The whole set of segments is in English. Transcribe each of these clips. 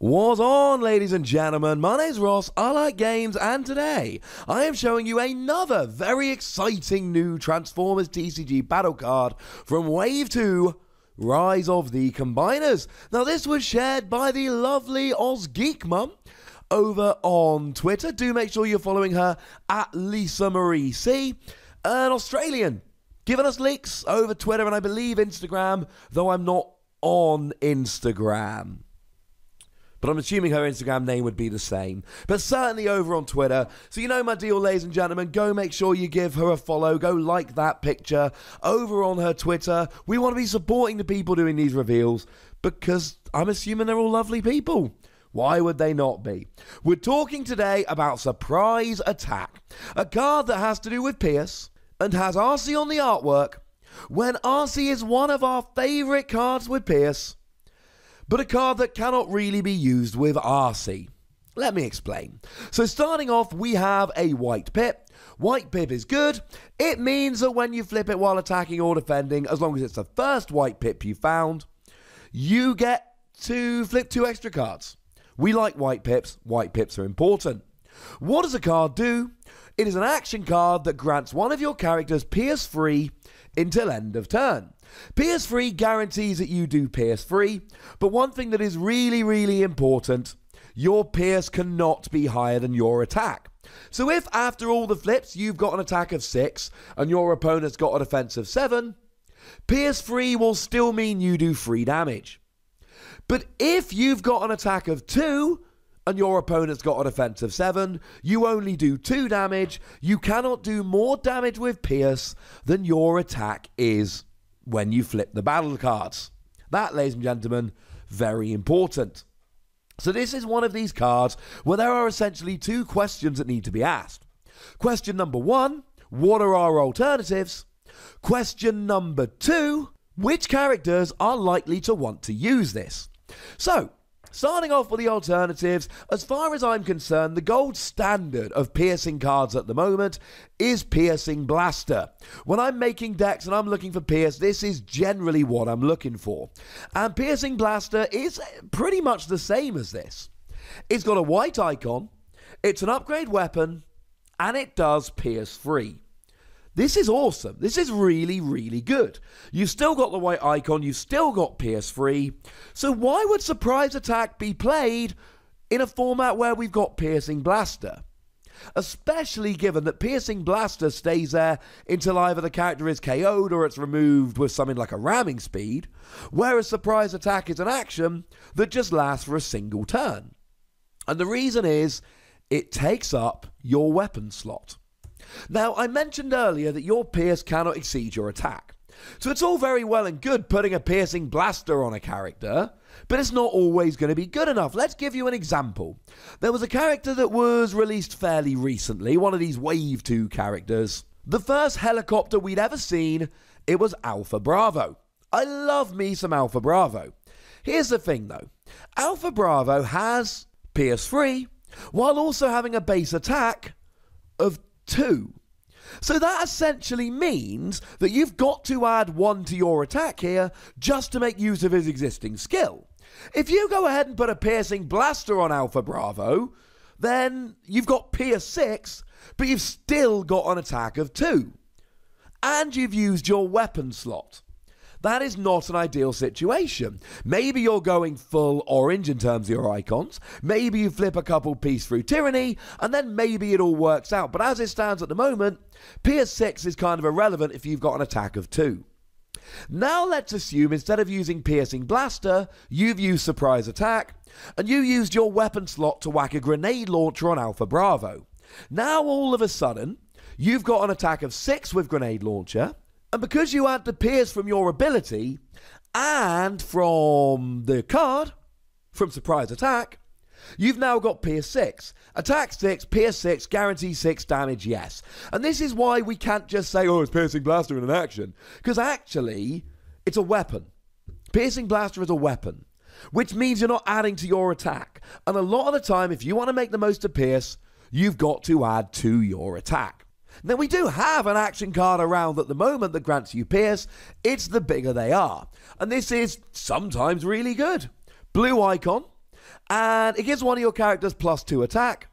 What's on, ladies and gentlemen? My name's Ross, I like games, and today I am showing you another very exciting new Transformers TCG battle card from Wave 2, Rise of the Combiners. Now this was shared by the lovely OzGeekMum over on Twitter. Do make sure you're following her at Lisa Marie C, an Australian, giving us leaks over Twitter and I believe Instagram, though I'm not on Instagram. But I'm assuming her Instagram name would be the same. But certainly over on Twitter. So you know my deal, ladies and gentlemen. Go make sure you give her a follow. Go like that picture over on her Twitter. We want to be supporting the people doing these reveals because I'm assuming they're all lovely people. Why would they not be? We're talking today about Surprise Attack. A card that has to do with Pierce and has RC on the artwork. When RC is one of our favourite cards with Pierce, but a card that cannot really be used with RC. Let me explain. So starting off, we have a White Pip. White Pip is good. It means that when you flip it while attacking or defending, as long as it's the first White Pip you found, you get to flip 2 extra cards. We like White Pips. White Pips are important. What does a card do? It is an action card that grants one of your characters Pierce free until end of turn. Pierce free guarantees that you do Pierce free, but one thing that is really important, your Pierce cannot be higher than your attack. So if after all the flips you've got an attack of 6 and your opponent's got a defense of 7, Pierce free will still mean you do 3 damage. But if you've got an attack of 2 and your opponent's got a defense of 7, you only do 2 damage. You cannot do more damage with Pierce than your attack is when you flip the battle cards. That, ladies and gentlemen, very important. So this is one of these cards where there are essentially 2 questions that need to be asked. Question number 1, what are our alternatives? Question number 2, which characters are likely to want to use this? So, starting off with the alternatives, as far as I'm concerned, the gold standard of piercing cards at the moment is Piercing Blaster. When I'm making decks and I'm looking for Pierce, this is generally what I'm looking for. And Piercing Blaster is pretty much the same as this. It's got a white icon, it's an upgrade weapon, and it does Pierce free. This is awesome. This is really good. You've still got the white icon, you've still got Pierce free. So why would Surprise Attack be played in a format where we've got Piercing Blaster? Especially given that Piercing Blaster stays there until either the character is KO'd or it's removed with something like a ramming speed, whereas Surprise Attack is an action that just lasts for a single turn. And the reason is, it takes up your weapon slot. Now, I mentioned earlier that your Pierce cannot exceed your attack. So it's all very well and good putting a Piercing Blaster on a character, but it's not always going to be good enough. Let's give you an example. There was a character that was released fairly recently, one of these Wave 2 characters. The first helicopter we'd ever seen, it was Alpha Bravo. I love me some Alpha Bravo. Here's the thing though. Alpha Bravo has Pierce free, while also having a base attack of 2. So that essentially means that you've got to add 1 to your attack here just to make use of his existing skill. If you go ahead and put a Piercing Blaster on Alpha Bravo, then you've got Pierce 6, but you've still got an attack of 2. And you've used your weapon slot. That is not an ideal situation. Maybe you're going full orange in terms of your icons. Maybe you flip a couple piece through Tyranny, and then maybe it all works out. But as it stands at the moment, Pierce 6 is kind of irrelevant if you've got an attack of 2. Now let's assume instead of using Piercing Blaster, you've used Surprise Attack, and you used your weapon slot to whack a grenade launcher on Alpha Bravo. Now all of a sudden, you've got an attack of 6 with grenade launcher, and because you add the Pierce from your ability and from the card, from Surprise Attack, you've now got Pierce 6. Attack 6, Pierce 6, guarantee 6 damage, yes. And this is why we can't just say, oh, it's Piercing Blaster in an action. Because actually, it's a weapon. Piercing Blaster is a weapon, which means you're not adding to your attack. And a lot of the time, if you want to make the most of Pierce, you've got to add to your attack. Now, we do have an action card around at the moment that grants you Pierce. It's the bigger they are. And this is sometimes really good. Blue icon. And it gives one of your characters +2 attack.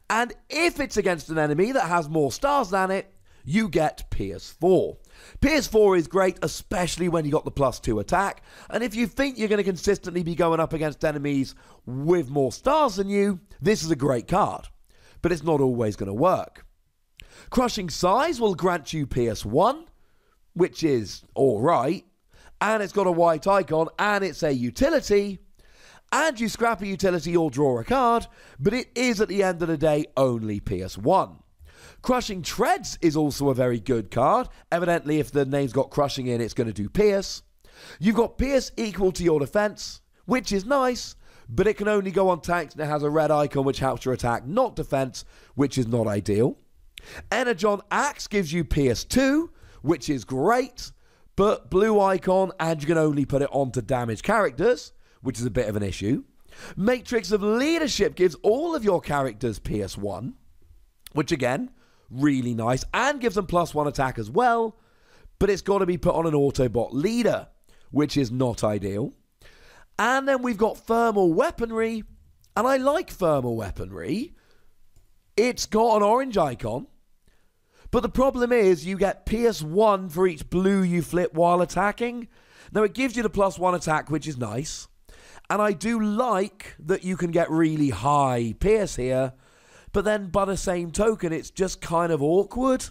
And if it's against an enemy that has more stars than it, you get PS4. PS4 is great, especially when you got the +2 attack. And if you think you're going to consistently be going up against enemies with more stars than you, this is a great card. But it's not always going to work. Crushing Size will grant you PS1, which is alright. And it's got a white icon, and it's a utility. And you scrap a utility or draw a card, but it is at the end of the day only PS1. Crushing Treads is also a very good card. Evidently, if the name's got crushing in, it's going to do pierce. You've got pierce equal to your defense, which is nice, but it can only go on tanks and it has a red icon which helps your attack, not defense, which is not ideal. Energon Axe gives you pierce 2, which is great, but blue icon and you can only put it onto damaged characters, which is a bit of an issue. Matrix of Leadership gives all of your characters pierce 1, which again, really nice, and gives them +1 attack as well, but it's got to be put on an Autobot leader, which is not ideal. And then we've got Thermal Weaponry, and I like Thermal Weaponry. It's got an orange icon, but the problem is you get pierce 1 for each blue you flip while attacking. Now it gives you the +1 attack, which is nice, and I do like that you can get really high pierce here. But then, by the same token, it's just kind of awkward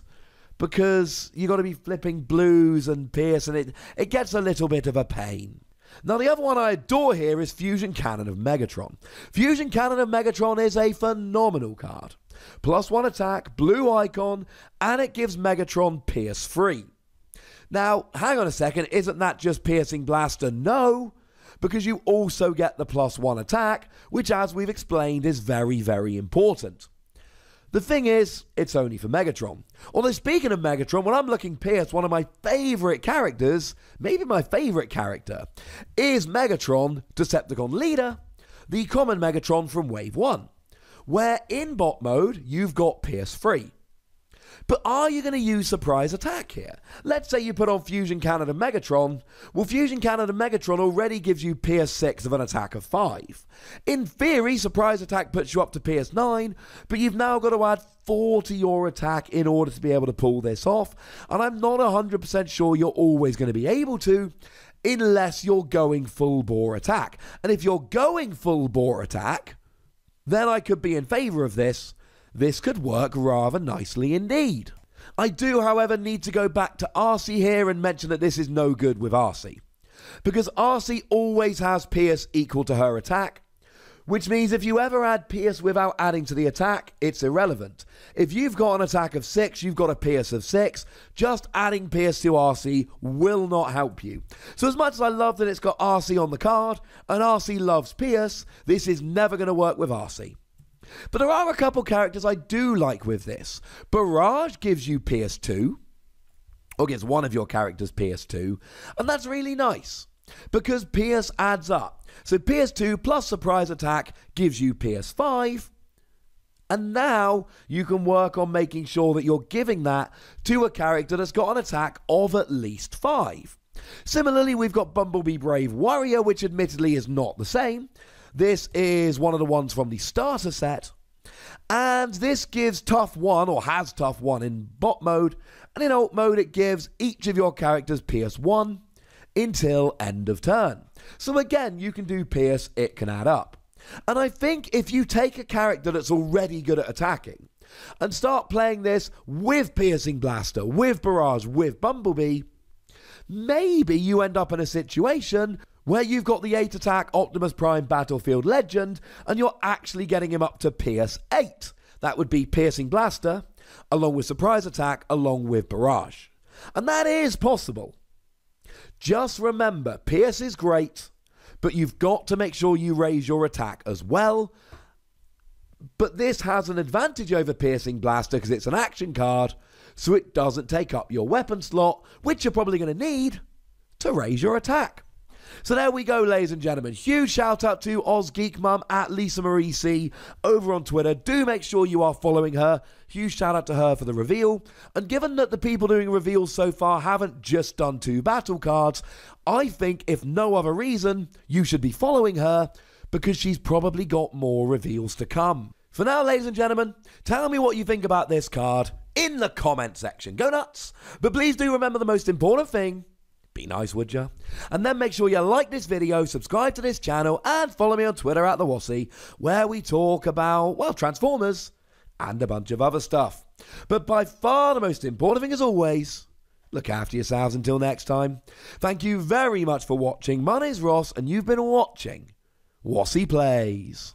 because you got to be flipping blues and pierce, and it gets a little bit of a pain. Now, the other one I adore here is Fusion Cannon of Megatron. Fusion Cannon of Megatron is a phenomenal card. +1 attack, blue icon, and it gives Megatron pierce 3. Now, hang on a second, isn't that just Piercing Blaster? No, because you also get the +1 attack, which, as we've explained, is very, very important. The thing is, it's only for Megatron. Although, speaking of Megatron, when I'm looking pierce, one of my favourite characters, maybe my favourite character, is Megatron, Decepticon Leader, the common Megatron from Wave 1, where in bot mode, you've got pierce 3. But are you going to use Surprise Attack here? Let's say you put on Fusion Cannon and Megatron. Well, Fusion Cannon and Megatron already gives you pierce 6 of an attack of 5. In theory, Surprise Attack puts you up to pierce 9, but you've now got to add 4 to your attack in order to be able to pull this off. And I'm not 100% sure you're always going to be able to, unless you're going full bore attack. And if you're going full bore attack, then I could be in favour of this. This could work rather nicely indeed. I do, however, need to go back to RC here and mention that this is no good with RC. Because RC always has pierce equal to her attack, which means if you ever add pierce without adding to the attack, it's irrelevant. If you've got an attack of 6, you've got a pierce of 6, just adding pierce to RC will not help you. So as much as I love that it's got RC on the card, and RC loves pierce, this is never going to work with RC. But there are a couple characters I do like with this. Barrage gives you pierce 2, or gives one of your characters pierce 2, and that's really nice, because pierce adds up. So pierce 2 plus surprise attack gives you pierce 5, and now you can work on making sure that you're giving that to a character that's got an attack of at least 5. Similarly, we've got Bumblebee Brave Warrior, which admittedly is not the same. This is one of the ones from the starter set, and this gives Tough 1, or has Tough 1 in bot mode, and in alt mode it gives each of your characters pierce 1 until end of turn. So again, you can do pierce, it can add up. And I think if you take a character that's already good at attacking and start playing this with Piercing Blaster, with Barrage, with Bumblebee, maybe you end up in a situation where you've got the 8 attack Optimus Prime Battlefield Legend and you're actually getting him up to pierce 8. That would be Piercing Blaster along with Surprise Attack along with Barrage. And that is possible. Just remember, pierce is great, but you've got to make sure you raise your attack as well. But this has an advantage over Piercing Blaster because it's an action card, so it doesn't take up your weapon slot, which you're probably going to need to raise your attack. So there we go, ladies and gentlemen. Huge shout out to OzGeekMum at Lisa Marie C over on Twitter. Do make sure you are following her. Huge shout out to her for the reveal. And given that the people doing reveals so far haven't just done 2 battle cards, I think if no other reason, you should be following her, because she's probably got more reveals to come. For now, ladies and gentlemen, tell me what you think about this card in the comment section. Go nuts! But please do remember the most important thing. Be nice, would ya? And then make sure you like this video, subscribe to this channel, and follow me on Twitter at the Wossy, where we talk about, well, Transformers and a bunch of other stuff. But by far the most important thing, as always, look after yourselves until next time. Thank you very much for watching. My name's Ross, and you've been watching Wossy Plays.